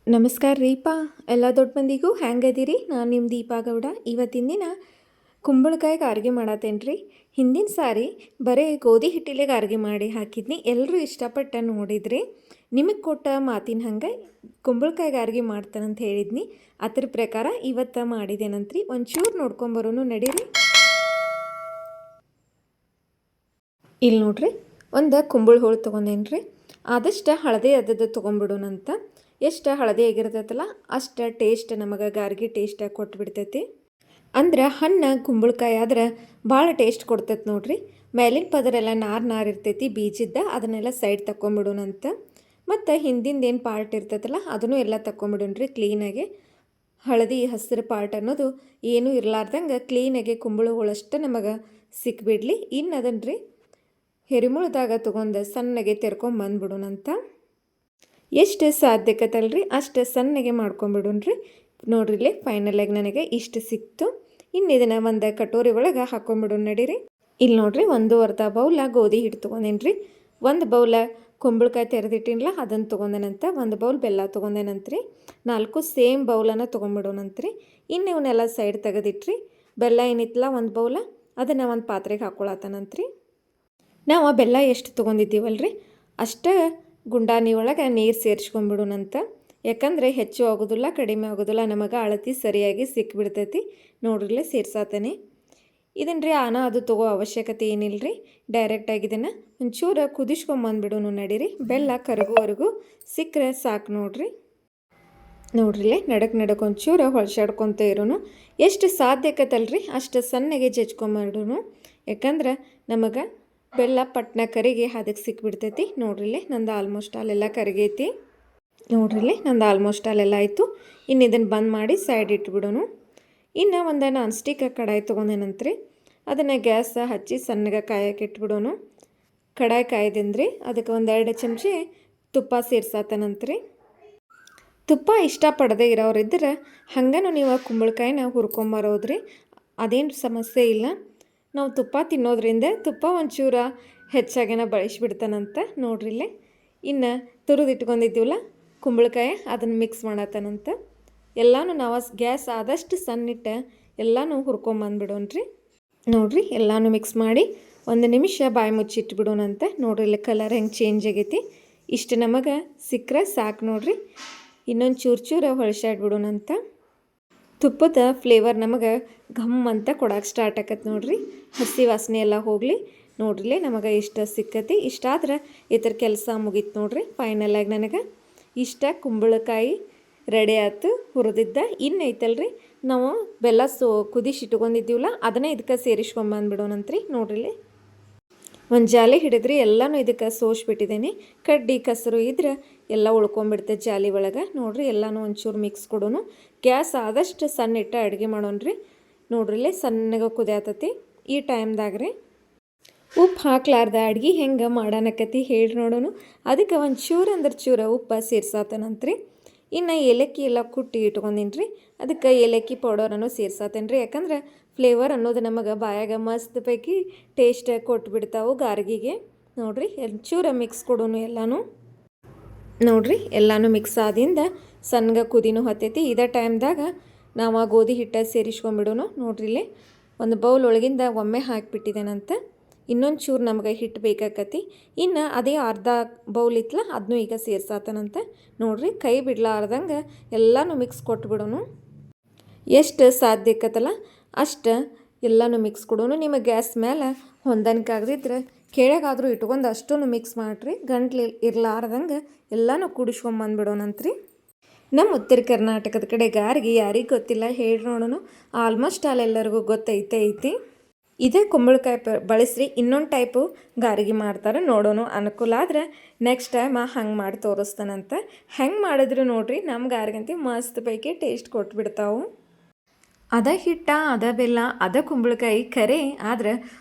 ನಮಸ್ಕಾರ ರೀಪಾ. ಎಲ್ಲ ದೊಡ್ಡ ಮಂದಿಗೂ ಹೆಂಗದಿರಿ? ನಾನು ನಿಮ್ಮ ದೀಪಾ ಗೌಡ. ಇವತ್ತಿನ ದಿನ ಕುಂಬಳಕಾಯಿ ಗಾರ್ಗೆ ಮಾಡತ್ತೇನೆ ರೀ. ಹಿಂದಿನ ಸಾರಿ ಬರೀ ಗೋಧಿ ಹಿಟ್ಟಿಲೆ ಗಾರ್ಗೆ ಮಾಡಿ ಹಾಕಿದ್ನಿ, ಎಲ್ಲರೂ ಇಷ್ಟಪಟ್ಟು ನೋಡಿದ್ರಿ. ನಿಮಗೆ ಕೊಟ್ಟ ಮಾತಿನ ಹಂಗೆ ಕುಂಬಳಕಾಯಿ ಗಾರ್ಗೆ ಮಾಡ್ತಾನಂತ ಹೇಳಿದ್ನಿ. ಅದ್ರ ಪ್ರಕಾರ ಇವತ್ತು ಮಾಡಿದೇನಂತ್ರಿ. ಒಂಚೂರು ನೋಡ್ಕೊಂಬರೋನು ನಡೀರಿ. ಇಲ್ಲಿ ನೋಡ್ರಿ, ಒಂದು ಕುಂಬಳ ಹೋಳು ತೊಗೊಂಡೇನ್ರಿ. ಆದಷ್ಟು ಹಳದಿ ಅದದ್ದು ತೊಗೊಂಬಿಡೋಣಂತ. ಎಷ್ಟು ಹಳದಿ ಆಗಿರ್ತೈತಲ್ಲ ಅಷ್ಟು ಟೇಸ್ಟ್ ನಮಗೆ ಗಾರ್ಗಿ ಟೇಸ್ಟ್ ಕೊಟ್ಬಿಡ್ತೈತಿ. ಅಂದ್ರೆ ಹಣ್ಣು ಕುಂಬಳಕಾಯಿ ಆದ್ರೆ ಭಾಳ ಟೇಸ್ಟ್ ಕೊಡ್ತೈತೆ ನೋಡ್ರಿ. ಮೇಲಿನ ಪದರೆಲ್ಲ ನಾರು ಇರ್ತೈತಿ ಬೀಜದ, ಅದನ್ನೆಲ್ಲ ಸೈಡ್ ತಗೊಂಬಿಡೋಣಂತ. ಮತ್ತು ಹಿಂದಿಂದ ಏನು ಪಾರ್ಟ್ ಇರ್ತೈತಲ್ಲ ಅದನ್ನು ಎಲ್ಲ ತಗೊಂಬಿಡೋಣ್ರಿ ಕ್ಲೀನಾಗಿ. ಹಳದಿ ಹಸಿರು ಪಾರ್ಟ್ ಅನ್ನೋದು ಏನೂ ಇರಲಾರ್ದಂಗೆ ಕ್ಲೀನಾಗಿ ಕುಂಬಳಗಳಷ್ಟು ನಮಗೆ ಸಿಕ್ಬಿಡ್ಲಿ. ಇನ್ನು ಅದನ್ನು ರೀ ಹೆರಿಮುಳ್ದಾಗ ತೊಗೊಂಡು ಸಣ್ಣಗೆ ತೆರ್ಕೊಂಬಂದ್ಬಿಡೋಣಂತ. ಎಷ್ಟು ಸಾಧ್ಯಕತ್ತಲ್ರಿ ಅಷ್ಟು ಸಣ್ಣಗೆ ಮಾಡ್ಕೊಂಬಿಡೋಣ್ರಿ. ನೋಡ್ರಿಲಿ ಫೈನಲಾಗಿ ನನಗೆ ಇಷ್ಟು ಸಿಕ್ತು. ಇನ್ನು ಇದನ್ನು ಒಂದು ಕಟೋರಿ ಒಳಗೆ ಹಾಕೊಂಬಿಡೋಣ ನಡೀರಿ. ಇಲ್ಲಿ ನೋಡ್ರಿ, 1/2 ಬೌಲ ಗೋಧಿ ಹಿಟ್ಟು ತೊಗೊಂಡೇನ್ರಿ. 1 ಬೌಲ ಕುಂಬಳಕಾಯಿ ತೆರೆದಿಟ್ಟಿನಲ್ಲ ಅದನ್ನು ತೊಗೊಂಡೇನಂತ. 1 ಬೌಲ್ ಬೆಲ್ಲ ತೊಗೊಂಡೇನಂತ್ರಿ. 4 ಸೇಮ್ ಬೌಲನ್ನು ತೊಗೊಂಬಿಡೋಣಂತ್ರಿ. ಇನ್ನು ಇವನ್ನೆಲ್ಲ ಸೈಡ್ ತೆಗೆದಿಟ್ರಿ. ಬೆಲ್ಲ ಏನಿತ್ತಲ್ಲ 1 ಬೌಲ ಅದನ್ನು ಒಂದು ಪಾತ್ರೆಗೆ ಹಾಕ್ಕೊಳತ್ತನಂತ್ರಿ. ನಾವು ಬೆಲ್ಲ ಎಷ್ಟು ತೊಗೊಂಡಿದ್ದೀವಲ್ರಿ ಅಷ್ಟು ಗುಂಡಾನಿ ಒಳಗೆ ನೀರು ಸೇರಿಸ್ಕೊಂಡ್ಬಿಡೋಣಂತ. ಯಾಕಂದರೆ ಹೆಚ್ಚು ಆಗೋದಿಲ್ಲ ಕಡಿಮೆ ಆಗೋದಿಲ್ಲ, ನಮಗೆ ಅಳತಿ ಸರಿಯಾಗಿ ಸಿಕ್ಬಿಡ್ತೈತಿ. ನೋಡ್ರಿಲ್ಲೇ ಸೇರ್ಸಾತೇನೆ. ಇದನ್ನು ರೀ ಅದು ತೊಗೋ ಅವಶ್ಯಕತೆ ಏನಿಲ್ಲ ರೀ. ಡೈರೆಕ್ಟಾಗಿ ಇದನ್ನು ಒಂಚೂರು ಕುದಿಸ್ಕೊಂಬಂದ್ಬಿಡೋನು ನಡೀರಿ. ಬೆಲ್ಲ ಕರಗುವವರೆಗೂ ಸಿಕ್ಕರೆ ಸಾಕು ನೋಡ್ರಿ. ನೋಡ್ರಿಲ್ಲೇ ನಡಕ್ಕೆ ಒಂಚೂರು ಹೊಳ್ಸಾಡ್ಕೊತ ಇರೋನು. ಎಷ್ಟು ಸಾಧ್ಯಕತ್ತಲ್ರಿ ಅಷ್ಟು ಸಣ್ಣಗೆ ಜಜ್ಕೊಂಬಿಡೋನು. ಯಾಕಂದ್ರೆ ನಮಗೆ ಬೆಲ್ಲ ಪಟ್ನ ಕರಿಗೆ ಅದಕ್ಕೆ ಸಿಕ್ಬಿಡ್ತೈತಿ. ನೋಡ್ರಿಲ್ಲೇ ನಂದು ಆಲ್ಮೋಸ್ಟ್ ಅಲ್ಲೆಲ್ಲ ಕರಿಗೈತಿ. ನೋಡ್ರಿಲ್ಲೇ ನಂದು ಆಲ್ಮೋಸ್ಟ್ ಅಲ್ಲೆಲ್ಲ ಆಯಿತು. ಇನ್ನು ಇದನ್ನು ಬಂದ್ ಮಾಡಿ ಸೈಡ್ ಇಟ್ಬಿಡೋನು. ಇನ್ನು ಒಂದು ನಾನ್ ಸ್ಟಿಕ್ ಕಡಾಯಿ ತೊಗೊಂಡೇನಂತ್ರಿ. ಅದನ್ನು ಗ್ಯಾಸ್ ಹಚ್ಚಿ ಸಣ್ಣಗೆ ಕಾಯಕ್ಕೆ ಇಟ್ಬಿಡೋನು. ಕಡಾಯಿ ಕಾಯ್ದಂದ್ರಿ ಅದಕ್ಕೆ 1-2 ಚಮಚೆ ತುಪ್ಪ ಸೇರ್ಸಾತನಂತ್ರಿ. ತುಪ್ಪ ಇಷ್ಟಪಡದೆ ಇರೋರಿದ್ರೆ ಹಂಗನೂ ನೀವು ಕುಂಬಳಕಾಯಿನ ಹುರ್ಕೊಂಬರೋದ್ರಿ, ಅದೇನು ಸಮಸ್ಯೆ ಇಲ್ಲ. ನಾವು ತುಪ್ಪ ತಿನ್ನೋದ್ರಿಂದ ತುಪ್ಪ ಒಂಚೂರ ಹೆಚ್ಚಾಗೇನ ಬಳಸಿಬಿಡ್ತಾನಂತ. ನೋಡ್ರಿಲ್ಲೇ ಇನ್ನು ತುರಿದಿಟ್ಕೊಂಡಿದ್ದೀವಲ್ಲ ಕುಂಬಳಕಾಯಿ ಅದನ್ನು ಮಿಕ್ಸ್ ಮಾಡತ್ತಾನಂತ. ಎಲ್ಲನೂ ನಾವು ಗ್ಯಾಸ್ ಆದಷ್ಟು ಸಣ್ಣಿಟ್ಟು ಎಲ್ಲನೂ ಹುರ್ಕೊಂಬಂದ್ಬಿಡೋಣ್ರಿ. ನೋಡಿರಿ ಎಲ್ಲನೂ ಮಿಕ್ಸ್ ಮಾಡಿ 1 ನಿಮಿಷ ಬಾಯಿ ಮುಚ್ಚಿಟ್ಬಿಡೋಣಂತ. ನೋಡ್ರಿ ಇಲ್ಲಿ ಕಲರ್ ಹೆಂಗೆ ಚೇಂಜ್ ಆಗೈತಿ. ಇಷ್ಟು ನಮಗೆ ಸಿಕ್ಕರೆ ಸಾಕು ನೋಡ್ರಿ. ಇನ್ನೊಂದು ಚೂರು ಹೊಳ್ಸಾಡ್ಬಿಡೋಣಂತ. ತುಪ್ಪದ ಫ್ಲೇವರ್ ನಮಗೆ ಘಮ್ ಅಂತ ಕೊಡೋಕೆ ಸ್ಟಾರ್ಟ್ ಆಕತ್ತೆ ನೋಡ್ರಿ. ಹಸಿ ವಾಸನೆ ಎಲ್ಲ ಹೋಗಲಿ. ನೋಡ್ರಿಲೇ ನಮಗೆ ಇಷ್ಟ ಸಿಕ್ಕತಿ. ಇಷ್ಟಾದ್ರೆ ಇತರ ಕೆಲಸ ಮುಗೀತು ನೋಡ್ರಿ. ಫೈನಲಾಗಿ ನನಗೆ ಇಷ್ಟ ಕುಂಬಳಕಾಯಿ ರೆಡಿ ಆಯ್ತು ಹುರಿದಿದ್ದ. ಇನ್ನು ಐತಲ್ರಿ ನಾವು ಬೆಲ್ಲ ಕುದಿಸಿಟ್ಕೊಂಡಿದ್ದೀವಲ್ಲ ಅದನ್ನೇ ಇದಕ್ಕೆ ಸೇರಿಸ್ಕೊಂಬಂದ್ಬಿಡೋಣಂತ್ರಿ. ನೋಡ್ರಿಲಿ ಒಂದು ಜಾಲಿ ಹಿಡಿದ್ರಿ ಎಲ್ಲನೂ ಇದಕ್ಕೆ ಸೋಸ್ಬಿಟ್ಟಿದ್ದೀನಿ. ಕಡ್ಡಿ ಕಸರು ಇದ್ರೆ ಎಲ್ಲ ಉಳ್ಕೊಂಬಿಡ್ತೈತೆ ಜಾಲಿ ಒಳಗೆ. ನೋಡ್ರಿ ಎಲ್ಲನೂ ಒಂಚೂರು ಮಿಕ್ಸ್ ಕೊಡೋನು. ಗ್ಯಾಸ್ ಆದಷ್ಟು ಸಣ್ಣ ಇಟ್ಟು ಅಡುಗೆ ಮಾಡೋಣ್ರಿ. ನೋಡ್ರಿಲ್ಲೇ ಸಣ್ಣಗೆ ಕುದಿಯತತಿ. ಈ ಟೈಮ್ದಾಗ್ರಿ ಉಪ್ಪು ಹಾಕ್ಲಾರ್ದ ಅಡ್ಗೆ ಹೆಂಗೆ ಮಾಡೋಣಕತಿ ಹೇಳಿ ನೋಡೋನು. ಅದಕ್ಕೆ ಒಂದು ಚೂರು ಉಪ್ಪು ಸೇರ್ಸಾತನಂತ್ರಿ. ಇನ್ನು ಏಲಕ್ಕಿ ಎಲ್ಲ ಕುಟ್ಟಿ ಇಟ್ಕೊಂಡಿನಿ ರೀ. ಅದಕ್ಕೆ ಏಲಕ್ಕಿ ಪೌಡರನ್ನು ಸೇರ್ಸಾತೇನೆ ರೀ. ಯಾಕಂದ್ರೆ ಫ್ಲೇವರ್ ಅನ್ನೋದು ನಮಗೆ ಬಾಯಾಗ ಮಸ್ತ್ ಪೈಕಿ ಟೇಸ್ಟ್ ಕೊಟ್ಬಿಡ್ತಾವೆ ಗಾರ್ಗಿಗೆ. ನೋಡಿರಿ ಒಂಚೂರು ಮಿಕ್ಸ್ ಕೊಡೋನು ಎಲ್ಲನೂ. ನೋಡಿರಿ ಎಲ್ಲನೂ ಮಿಕ್ಸ್ ಆದಿಂದ ಸಣ್ಣಗೆ ಕುದಿನೂ ಹತ್ತೈತಿ. ಇದೇ ಟೈಮ್ದಾಗ ನಾವು ಗೋಧಿ ಹಿಟ್ಟು ಸೇರಿಸ್ಕೊಂಬಿಡೋನು. ನೋಡ್ರಿ ಇಲ್ಲೇ 1 ಬೌಲ್ ಒಳಗಿಂದ ಒಮ್ಮೆ ಹಾಕಿಬಿಟ್ಟಿದ್ದೇನಂತ. ಇನ್ನೊಂದು ಚೂರು ನಮಗೆ ಹಿಟ್ಟು ಬೇಕಾಕತಿ. ಇನ್ನು ಅದೇ ಅರ್ಧ ಬೌಲ್ ಇತ್ತಲ್ಲ ಅದನ್ನೂ ಈಗ ಸೇರ್ಸಾತನಂತ. ನೋಡ್ರಿ ಕೈ ಬಿಡ್ಲಾರ್ದಂಗೆ ಎಲ್ಲನೂ ಮಿಕ್ಸ್ ಕೊಟ್ಬಿಡೋನು. ಎಷ್ಟು ಸಾಧ್ಯಕ್ಕತ್ತಲ್ಲ ಅಷ್ಟು ಎಲ್ಲನೂ ಮಿಕ್ಸ್ ಕೊಡೋನು. ನಿಮಗೆ ಗ್ಯಾಸ್ ಮೇಲೆ ಹೊಂದಾಣಿಕೆ ಆಗದಿದ್ರೆ ಕೆಳಗಾದರೂ ಇಟ್ಕೊಂಡು ಅಷ್ಟೂ ಮಿಕ್ಸ್ ಮಾಡಿರಿ. ಗಂಟ್ಲು ಇರಲಾರ್ದಂಗೆ ಎಲ್ಲನೂ ಕುಡಿಸ್ಕೊಂಬಂದ್ಬಿಡೋಣಂತ್ರಿ. ನಮ್ಮ ಉತ್ತರ ಕರ್ನಾಟಕದ ಕಡೆ ಗಾರ್ಗಿ ಯಾರಿಗೆ ಗೊತ್ತಿಲ್ಲ ಹೇಳಿ ನೋಡೋಣ. ಆಲ್ಮೋಸ್ಟ್ ಅಲ್ಲೆಲ್ಲರಿಗೂ ಗೊತ್ತೈತಿ. ಇದೇ ಕುಂಬಳಕಾಯಿ ಬಳಸ್ರಿ ಇನ್ನೊಂದು ಟೈಪು ಗಾರ್ಗಿ ಮಾಡ್ತಾರೆ ನೋಡೋಣ. ಅನುಕೂಲ ಆದರೆ ನೆಕ್ಸ್ಟ್ ಟೈಮ್ ಹಂಗೆ ಮಾಡಿ ತೋರಿಸ್ತಾನಂತ. ಹೆಂಗೆ ಮಾಡಿದ್ರು ನೋಡ್ರಿ ನಮ್ಮ ಗಾರ್ಗಂತ ಮಸ್ತ್ ಪೈಕಿ ಟೇಸ್ಟ್ ಕೊಟ್ಬಿಡ್ತಾವೆ. ಅದ ಹಿಟ್ಟ ಅದ ಬೆಲ್ಲ ಅದ ಕುಂಬಳಕಾಯಿ ಕರೆ ಆದ್ರೆ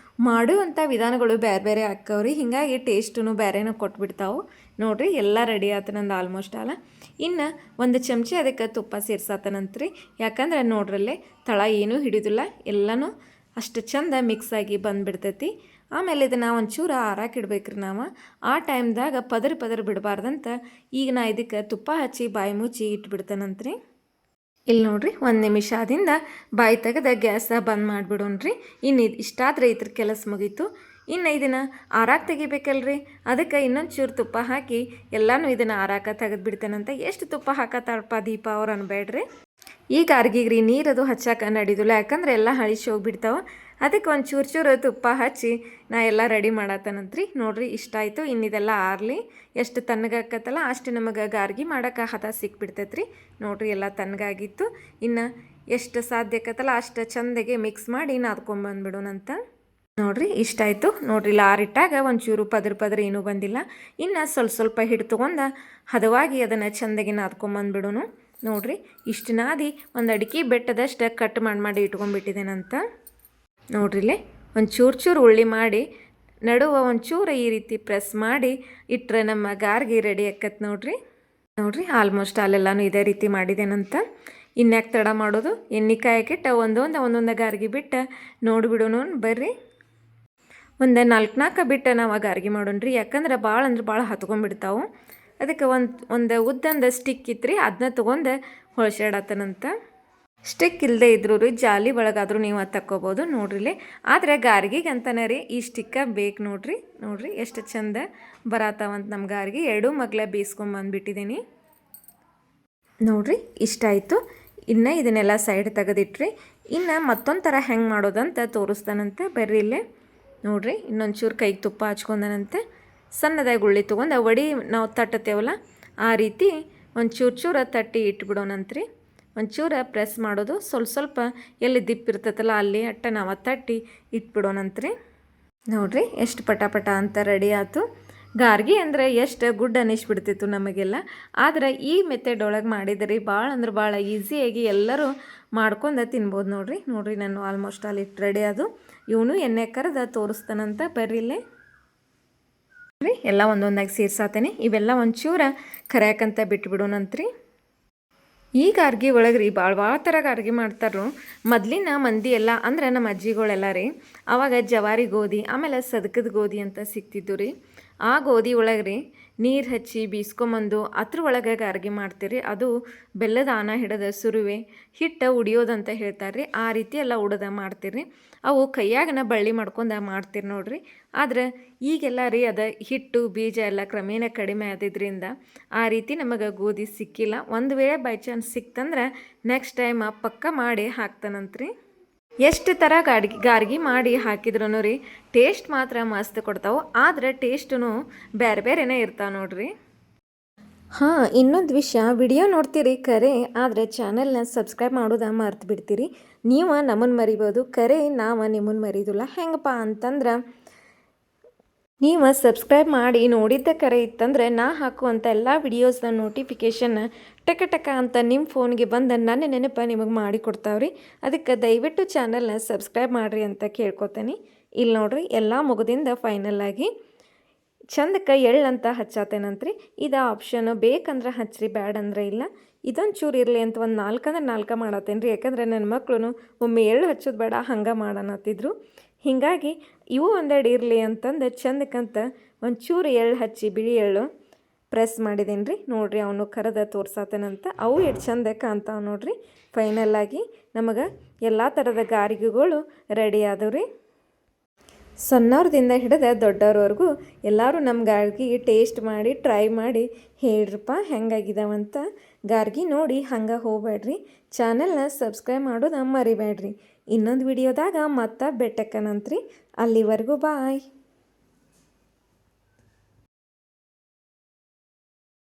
ಮಾಡುವಂಥ ವಿಧಾನಗಳು ಬೇರೆ ಬೇರೆ ಆಕ್ಕವ್ರಿ. ಹೀಗಾಗಿ ಟೇಸ್ಟೂ ಬೇರೆನೂ ಕೊಟ್ಬಿಡ್ತಾವೆ. ನೋಡಿರಿ ಎಲ್ಲ ರೆಡಿ ಆತ ನಂದು ಆಲ್ಮೋಸ್ಟ್ ಅಲ್ಲ. ಇನ್ನು 1 ಚಮಚೆ ಅದಕ್ಕೆ ತುಪ್ಪ ಸೇರ್ಸಾತನಂತ್ರಿ. ಯಾಕಂದ್ರೆ ನೋಡ್ರಲ್ಲೇ ತಳ ಏನೂ ಹಿಡಿಯೋದಿಲ್ಲ, ಎಲ್ಲನೂ ಅಷ್ಟು ಚಂದ ಮಿಕ್ಸಾಗಿ ಬಂದುಬಿಡ್ತೈತಿ. ಆಮೇಲೆ ಇದನ್ನು ಒಂಚೂರು ಆರಾಕಿಡ್ಬೇಕ್ರಿ ನಾವು. ಆ ಟೈಮ್ದಾಗ ಪದರ ಬಿಡಬಾರ್ದಂತ ಈಗ ನಾ ಇದಕ್ಕೆ ತುಪ್ಪ ಹಚ್ಚಿ ಬಾಯಿ ಮುಚ್ಚಿ ಇಟ್ಬಿಡ್ತೇನಂತ್ರಿ. ಇಲ್ಲಿ ನೋಡ್ರಿ 1 ನಿಮಿಷ ಆದಿಂದ ಬಾಯಿ ತೆಗೆದ ಗ್ಯಾಸ ಬಂದ್ ಮಾಡಿಬಿಡೋಣ್ರಿ. ಇನ್ನು ಇಷ್ಟಾದ್ರೆ ಇದ್ರ ಕೆಲಸ ಮುಗೀತು. ಇನ್ನು ಇದನ್ನು ಆರಾಕ ತೆಗಿಬೇಕಲ್ರಿ, ಅದಕ್ಕೆ ಇನ್ನೊಂದು ಚೂರು ತುಪ್ಪ ಹಾಕಿ ಎಲ್ಲನೂ ಇದನ್ನು ಆರಾಕ ತೆಗೆದುಬಿಡ್ತೇನಂತ. ಎಷ್ಟು ತುಪ್ಪ ಹಾಕತ್ತಾಳಪ್ಪ ದೀಪ ಅವ್ರು ಅನ್ಬೇಡ್ರಿ. ಈ ಗಾರ್ಗಿಗ್ರಿ ನೀರದು ಹಚ್ಚಾಕ ನಡೀದಿಲ್ಲ, ಯಾಕಂದ್ರೆ ಎಲ್ಲ ಹಳಿಸಿ ಹೋಗ್ಬಿಡ್ತಾವೆ. ಅದಕ್ಕೆ ಒಂದು ಚೂರು ತುಪ್ಪ ಹಚ್ಚಿ ನಾ ಎಲ್ಲ ರೆಡಿ ಮಾಡತ್ತನಂತ್ರಿ. ನೋಡ್ರಿ ಇಷ್ಟ ಆಯಿತು. ಇನ್ನಿದೆಲ್ಲ ಆರಲಿ, ಎಷ್ಟು ತಣ್ಣಗಾಕತ್ತಲ್ಲ ಅಷ್ಟು ನಮಗೆ ಗಾರ್ಗಿ ಮಾಡೋಕೆ ಹದ ಸಿಕ್ಬಿಡ್ತೈತ್ರಿ. ನೋಡ್ರಿ ಎಲ್ಲ ತಣ್ಣಗಾಗಿತ್ತು. ಇನ್ನು ಎಷ್ಟು ಸಾಧ್ಯ ಆಕತ್ತಲ್ಲ ಅಷ್ಟು ಚಂದಗೆ ಮಿಕ್ಸ್ ಮಾಡಿ ನಾದ್ಕೊಂಬಂದ್ಬಿಡೋಣಂತ. ನೋಡ್ರಿ ಇಷ್ಟ ಆಯಿತು. ನೋಡ್ರಿ ಆರಿಟ್ಟಾಗ ಒಂಚೂರು ಪದ್ರ ಏನೂ ಬಂದಿಲ್ಲ. ಇನ್ನು ಸ್ವಲ್ಪ ಹಿಟ್ಟು ತೊಗೊಂಡು ಹದವಾಗಿ ಅದನ್ನು ಚಂದಗೆ ನಾದ್ಕೊಂಬಂದ್ಬಿಡೋನು. ನೋಡ್ರಿ ಇಷ್ಟು ನಾದಿ ಒಂದು ಅಡಿಕೆ ಬೆಟ್ಟದಷ್ಟು ಕಟ್ ಮಾಡಿ ಇಟ್ಕೊಂಡ್ಬಿಟ್ಟಿದ್ದೇನಂತ. ನೋಡ್ರಿಲೆ ಒಂದು ಚೂರು ಉಳ್ಳಿ ಮಾಡಿ ನಡುವ ಒಂಚೂರು ಈ ರೀತಿ ಪ್ರೆಸ್ ಮಾಡಿ ಇಟ್ಟರೆ ನಮ್ಮ ಗಾರ್ಗಿ ರೆಡಿ ಆಕತ್ ನೋಡ್ರಿ ಆಲ್ಮೋಸ್ಟ್ ಅಲ್ಲೆಲ್ಲನೂ ಇದೇ ರೀತಿ ಮಾಡಿದ್ದೇನಂತ. ಇನ್ಯಾಕೆ ತಡ ಮಾಡೋದು, ಎಣ್ಣೆ ಕಾಯಕ್ಕಿಟ್ಟು ಒಂದೊಂದು ಗಾರ್ಗಿ ಬಿಟ್ಟು ನೋಡಿಬಿಡೋನು ಬರ್ರಿ. ಒಂದು 4 ಬಿಟ್ಟು ನಾವು ಗಾರ್ಗಿ ಮಾಡೋಣ್ರಿ, ಯಾಕಂದ್ರೆ ಭಾಳ ಹತ್ಕೊಂಡ್ಬಿಡ್ತಾವೆ. ಅದಕ್ಕೆ ಒಂದು ಉದ್ದಂದು ಸ್ಟಿಕ್ ಇತ್ತು, ಅದನ್ನ ತೊಗೊಂಡು ಹೊಳ್ಸಾಡತ್ತನಂತ. ಸ್ಟಿಕ್ ಇಲ್ಲದೆ ಇದ್ರೂ ರೀ ಜಾಲಿ ಒಳಗಾದರೂ ನೀವು ಅದು ತಕ್ಕೋಬೋದು. ನೋಡ್ರಿಲೆ ಆದರೆ ಗಾರ್ಗಿಗೆ ಅಂತಾನೆ ರೀ ಈ ಸ್ಟಿಕ್ಕ ಬೇಕು. ನೋಡ್ರಿ ಎಷ್ಟು ಚಂದ ಬರತ್ತಾವಂತ ನಮ್ಮ ಗಾರ್ಗಿ. 2 ಮಗ್ಲ ಬೇಯಿಸ್ಕೊಂಬಂದ್ಬಿಟ್ಟಿದ್ದೀನಿ. ನೋಡ್ರಿ ಇಷ್ಟ ಆಯಿತು. ಇನ್ನು ಇದನ್ನೆಲ್ಲ ಸೈಡ್ ತೆಗೆದಿಟ್ರಿ. ಇನ್ನು ಮತ್ತೊಂದು ಥರ ಹೆಂಗೆ ಮಾಡೋದಂತ ತೋರಿಸ್ತಾನಂತೆ. ಬರ್ರಿ ಇಲ್ಲೇ ನೋಡ್ರಿ. ಇನ್ನೊಂಚೂರು ಕೈಗೆ ತುಪ್ಪ ಹಚ್ಕೊಂಡನಂತೆ. ಸಣ್ಣದಾಗಿ ಉಳ್ಳಿ ತೊಗೊಂಡು ವಡಿ ನಾವು ತಟ್ಟತೇವಲ್ಲ ಆ ರೀತಿ ಒಂದು ಚೂರು ತಟ್ಟಿ ಇಟ್ಬಿಡೋಣಂತ್ರಿ. ಒಂಚೂರು ಪ್ರೆಸ್ ಮಾಡೋದು, ಸ್ವಲ್ಪ ಎಲ್ಲಿ ದಿಪ್ಪಿರ್ತೈತಲ್ಲ ಅಲ್ಲಿ ಅಟ್ಟ ನಾವು ತಟ್ಟಿ ಇಟ್ಬಿಡೋಣಂತ್ರಿ. ನೋಡ್ರಿ ಎಷ್ಟು ಪಟ ಅಂತ ರೆಡಿ ಆಯ್ತು. ಗಾರ್ಗಿ ಅಂದರೆ ಎಷ್ಟು ಗುಡ್ ಅನ್ನಿಸ್ಬಿಡ್ತಿತ್ತು ನಮಗೆಲ್ಲ. ಆದರೆ ಈ ಮೆಥಡ್ ಒಳಗೆ ಮಾಡಿದ್ರಿ ಭಾಳ ಈಸಿಯಾಗಿ ಎಲ್ಲರೂ ಮಾಡ್ಕೊಂಡು ತಿನ್ಬೋದು. ನೋಡ್ರಿ ನಾನು ಆಲ್ಮೋಸ್ಟ್ ಅಲ್ಲಿ ಇಟ್ಟು ರೆಡಿ ಅದು. ಇವನು ಎಣ್ಣೆ ಕರೆದ ತೋರಿಸ್ತಾನಂತ. ಬರ್ರಿಲ್ಲೇ ಎಲ್ಲ ಒಂದೊಂದಾಗಿ ಸೇರ್ಸಾತೇನೆ. ಇವೆಲ್ಲ ಒಂಚೂರು ಕರ್ಯಾಕಂತ ಬಿಟ್ಬಿಡೋಣಂತ್ರಿ. ಈ ಗಾರ್ಗಿ ಒಳಗೆ ರೀ ಭಾಳ ಥರ ಗಾರ್ಗಿ ಮಾಡ್ತಾರೋ. ಮೊದಲಿನ ಮಂದಿ ಎಲ್ಲ ಅಂದ್ರೆ ನಮ್ಮ ಅಜ್ಜಿಗಳೆಲ್ಲ ರೀ ಆವಾಗ ಜವಾರಿ ಗೋಧಿ ಆಮೇಲೆ ಸದಕದ ಗೋಧಿ ಅಂತ ಸಿಗ್ತಿದ್ದು ರೀ. ಆ ಗೋಧಿ ಒಳಗೆ ರೀ ನೀರು ಹಚ್ಚಿ ಬೀಸ್ಕೊಂಬಂದು ಅದ್ರ ಒಳಗೆ ಗಾರ್ಗಿ ಮಾಡ್ತೀರಿ. ಅದು ಬೆಲ್ಲದ ಆನ ಹಿಡಿದ ಸುರುವೆ ಹಿಟ್ಟು ಉಡಿಯೋದಂತ ಹೇಳ್ತಾರೆ ರೀ. ಆ ರೀತಿ ಎಲ್ಲ ಉಡ್ದ ಮಾಡ್ತೀರಿ. ಅವು ಕೈಯಾಗನ ಬಳ್ಳಿ ಮಾಡ್ಕೊಂಡು ಮಾಡ್ತೀರಿ ನೋಡ್ರಿ. ಆದ್ರೆ ಈಗೆಲ್ಲ ರೀ ಅದು ಹಿಟ್ಟು ಬೀಜ ಎಲ್ಲ ಕ್ರಮೇಣ ಕಡಿಮೆ ಆದಿದ್ರಿಂದ ಆ ರೀತಿ ನಮಗೆ ಗೋಧಿ ಸಿಕ್ಕಿಲ್ಲ. ಒಂದು ವೇಳೆ ಬೈ ಚಾನ್ಸ್ ಸಿಕ್ತಂದ್ರೆ ನೆಕ್ಸ್ಟ್ ಟೈಮ್ ಪಕ್ಕ ಮಾಡಿ ಹಾಕ್ತಾನಂತ್ರಿ. ಎಷ್ಟು ಥರ ಗಾರ್ಗಿ ಮಾಡಿ ಹಾಕಿದ್ರು ರೀ ಟೇಸ್ಟ್ ಮಾತ್ರ ಮಸ್ತ್ ಕೊಡ್ತಾವೆ. ಆದರೆ ಟೇಸ್ಟೂ ಬೇರೆನೇ ಇರ್ತಾವೆ ನೋಡ್ರಿ. ಹಾಂ, ಇನ್ನೊಂದು ವಿಷಯ, ವಿಡಿಯೋ ನೋಡ್ತೀರಿ ಕರೆ, ಆದರೆ ಚಾನಲ್ನ ಸಬ್ಸ್ಕ್ರೈಬ್ ಮಾಡೋದು ಮರ್ತು ಬಿಡ್ತೀರಿ. ನೀವು ನಮ್ಮನ್ನು ಮರಿಬೋದು, ಕರೆ ನಾವು ನಿಮ್ಮನ್ನು ಮರಿದಿಲ್ಲ. ಹೆಂಗಪ್ಪ ಅಂತಂದ್ರೆ ನೀವು ಸಬ್ಸ್ಕ್ರೈಬ್ ಮಾಡಿ ನೋಡಿದ್ದ ಕರೆ ಇತ್ತಂದ್ರೆ ನಾ ಹಾಕುವಂಥ ಎಲ್ಲ ವಿಡಿಯೋಸ್ನ ನೋಟಿಫಿಕೇಷನ್ ಟಕ ಅಂತ ನಿಮ್ಮ ಫೋನ್ಗೆ ಬಂದು ನನ್ನ ನೆನಪು ನಿಮಗೆ ಮಾಡಿ ಕೊಡ್ತಾವ್ರಿ. ಅದಕ್ಕೆ ದಯವಿಟ್ಟು ಚಾನಲ್ನ ಸಬ್ಸ್ಕ್ರೈಬ್ ಮಾಡಿರಿ ಅಂತ ಕೇಳ್ಕೊತೀನಿ. ಇಲ್ಲಿ ನೋಡ್ರಿ ಎಲ್ಲ ಮುಗಿದಿಂದ ಫೈನಲ್ಲಾಗಿ ಚಂದಕ್ಕೆ ಎಳ್ಳಂತ ಹಚ್ಚಾತೇನಂತ್ರಿ. ಇದು ಆಪ್ಷನು, ಬೇಕಂದ್ರೆ ಹಚ್ಚಿರಿ, ಬ್ಯಾಡ್ ಅಂದ್ರೆ ಇಲ್ಲ. ಇದೊಂದು ಚೂರು ಇರಲಿ ಅಂತ ಒಂದು 4 ಅಂದ್ರೆ 4 ಮಾಡತ್ತೇನೆ ರೀ. ಯಾಕಂದರೆ ನನ್ನ ಮಕ್ಕಳು ಒಮ್ಮೆ ಎಳ್ಳು ಹಚ್ಚೋದು ಬೇಡ ಹಂಗೆ ಮಾಡೋಣತ್ತಿದ್ರು. ಹೀಗಾಗಿ ಇವು ಒಂದೆರಡು ಇರಲಿ ಅಂತಂದು ಚಂದಕ್ಕಂತ ಒಂಚೂರು ಎಳ್ಳು ಹಚ್ಚಿ ಬಿಳಿ ಎಳ್ಳು ಪ್ರೆಸ್ ಮಾಡಿದ್ದೀನಿ ರೀ. ನೋಡಿರಿ ಅವನು ಕರೆದ ತೋರ್ಸಾತೇನಂತ. ಅವು ಎಷ್ಟು ಚಂದ ಕಾಣ್ತಾವೆ ನೋಡ್ರಿ. ಫೈನಲ್ಲಾಗಿ ನಮಗೆ ಎಲ್ಲ ಥರದ ಗಾರ್ಗಿಗಳು ರೆಡಿ ಆದವು ರೀ. ಸಣ್ಣವ್ರದಿಂದ ಹಿಡಿದ ದೊಡ್ಡವ್ರವರೆಗೂ ಎಲ್ಲರೂ ನಮ್ಮ ಗಾರ್ಗಿ ಟೇಸ್ಟ್ ಮಾಡಿ ಟ್ರೈ ಮಾಡಿ ಹೇಳ್ರಪ್ಪ ಹೆಂಗಾಗಿದಾವಂತ. ಗಾರ್ಗಿ ನೋಡಿ ಹಂಗೆ ಹೋಗ್ಬೇಡ್ರಿ. ಚಾನಲ್ನ ಸಬ್ಸ್ಕ್ರೈಬ್ ಮಾಡೋದು ಮರಿಬೇಡ್ರಿ. ಇನ್ನೊಂದು ವಿಡಿಯೋದಾಗ ಮತ್ತೆ ಬೆಟ್ಟಕ್ಕನಂತ್ರಿ. ಅಲ್ಲಿವರೆಗೂ ಬಾಯ್.